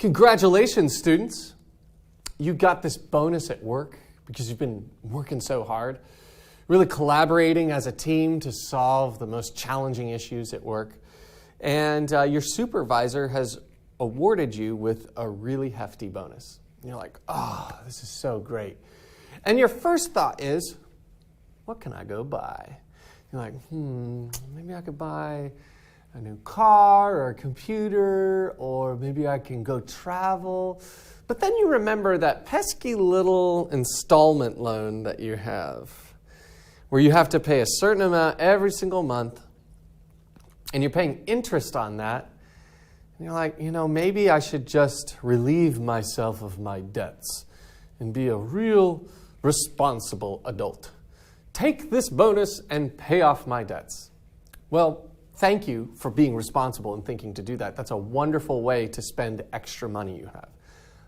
Congratulations, students. You got this bonus at work because you've been working so hard, really collaborating as a team to solve the most challenging issues at work. And your supervisor has awarded you with a really hefty bonus. And you're like, oh, this is so great. And your first thought is, what can I go buy? You're like, maybe I could buy a new car or a computer, or maybe I can go travel. But then you remember that pesky little installment loan that you have, where you have to pay a certain amount every single month, and you're paying interest on that. And you're like, maybe I should just relieve myself of my debts and be a real responsible adult. Take this bonus and pay off my debts. Well, thank you for being responsible and thinking to do that. That's a wonderful way to spend extra money you have.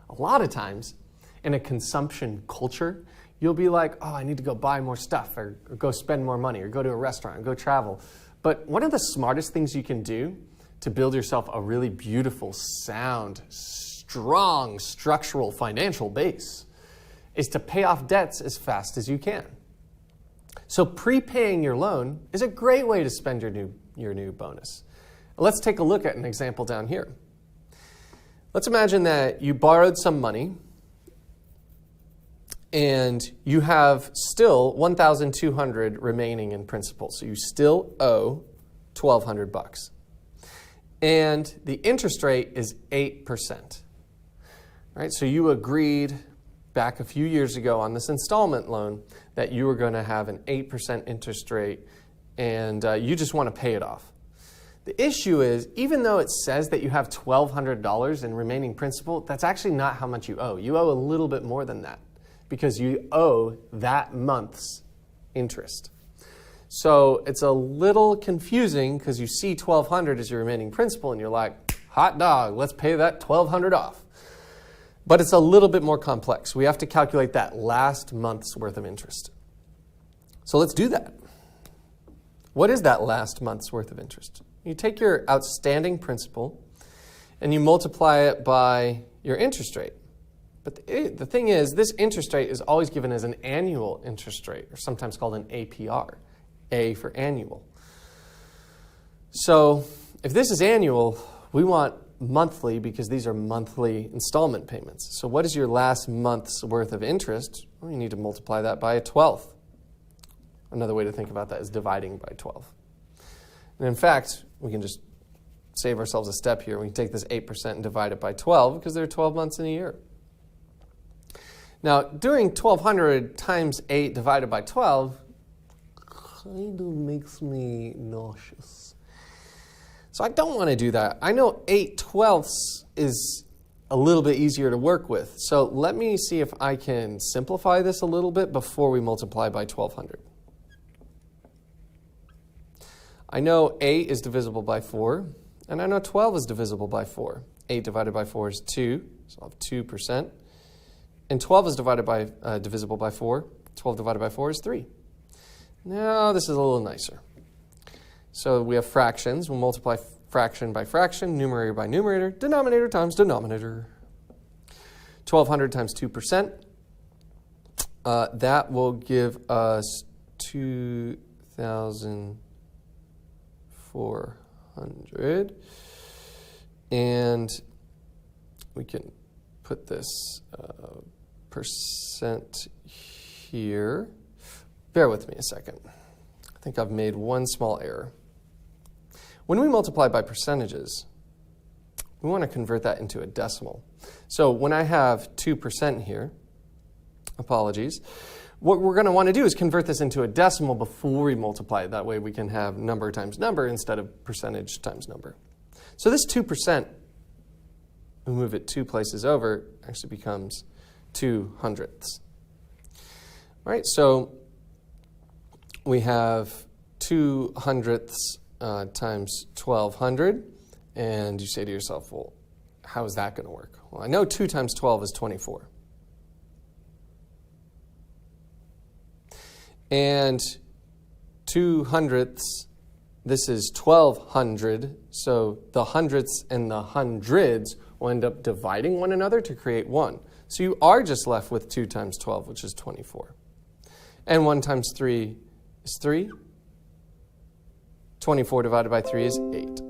A lot of times, in a consumption culture, you'll be like, oh, I need to go buy more stuff, or go spend more money, or go to a restaurant, or go travel. But one of the smartest things you can do to build yourself a really beautiful, sound, strong, structural financial base is to pay off debts as fast as you can. So prepaying your loan is a great way to spend your new bonus. Let's take a look at an example down here. Let's imagine that you borrowed some money and you have still $1,200 remaining in principal. So you still owe $1,200. And the interest rate is 8%. Right? So you agreed back a few years ago on this installment loan that you were going to have an 8% interest rate, and you just want to pay it off. The issue is, even though it says that you have $1,200 in remaining principal, that's actually not how much you owe. You owe a little bit more than that because you owe that month's interest. So it's a little confusing because you see $1,200 as your remaining principal and you're like, hot dog, let's pay that $1,200 off. But it's a little bit more complex. We have to calculate that last month's worth of interest. So let's do that. What is that last month's worth of interest? You take your outstanding principal and you multiply it by your interest rate. But the thing is, this interest rate is always given as an annual interest rate, or sometimes called an APR, A for annual. So if this is annual, we want monthly because these are monthly installment payments. So what is your last month's worth of interest? Well, you need to multiply that by a 12th. Another way to think about that is dividing by 12. And in fact, we can just save ourselves a step here. We can take this 8% and divide it by 12 because there are 12 months in a year. Now, doing 1,200 times 8 divided by 12 kind of makes me nauseous. So I don't want to do that. I know 8/12 is a little bit easier to work with. So let me see if I can simplify this a little bit before we multiply by 1,200. I know 8 is divisible by 4, and I know 12 is divisible by 4. 8 divided by 4 is 2, so I'll have 2%. And 12 is divisible by 4. 12 divided by 4 is 3. Now this is a little nicer. So we have fractions. We'll multiply fraction by fraction, numerator by numerator, denominator times denominator. 1,200 times 2%. That will give us 2,400. And we can put this percent here. Bear with me a second. I think I've made one small error. When we multiply by percentages, we want to convert that into a decimal. So when I have 2% here, apologies, what we're going to want to do is convert this into a decimal before we multiply it. That way we can have number times number instead of percentage times number. So this 2%, we move it 2 places over, actually becomes 2/100ths. All right, so we have 2/100ths times 1,200, and you say to yourself, well, how is that going to work? Well, I know 2 times 12 is 24. And 2/100ths this is 1,200, so the hundredths and the hundreds will end up dividing one another to create 1. So you are just left with 2 times 12, which is 24. And 1 times 3 is 3. 24 divided by 3 is 8.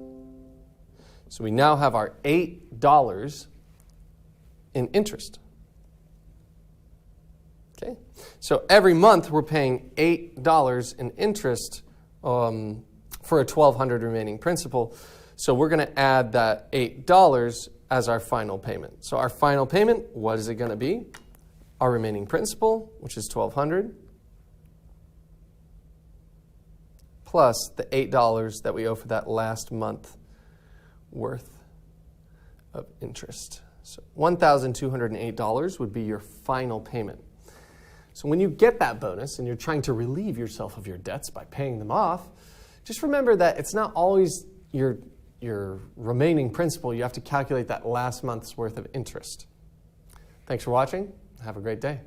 So we now have our $8 in interest. Okay? So every month we're paying $8 in interest for a $1,200 remaining principal. So we're going to add that $8 as our final payment. So our final payment, what is it going to be? Our remaining principal, which is $1,200, plus the $8 that we owe for that last month worth of interest. So $1,208 would be your final payment. So when you get that bonus and you're trying to relieve yourself of your debts by paying them off, just remember that it's not always your remaining principal. You have to calculate that last month's worth of interest. Thanks for watching. Have a great day.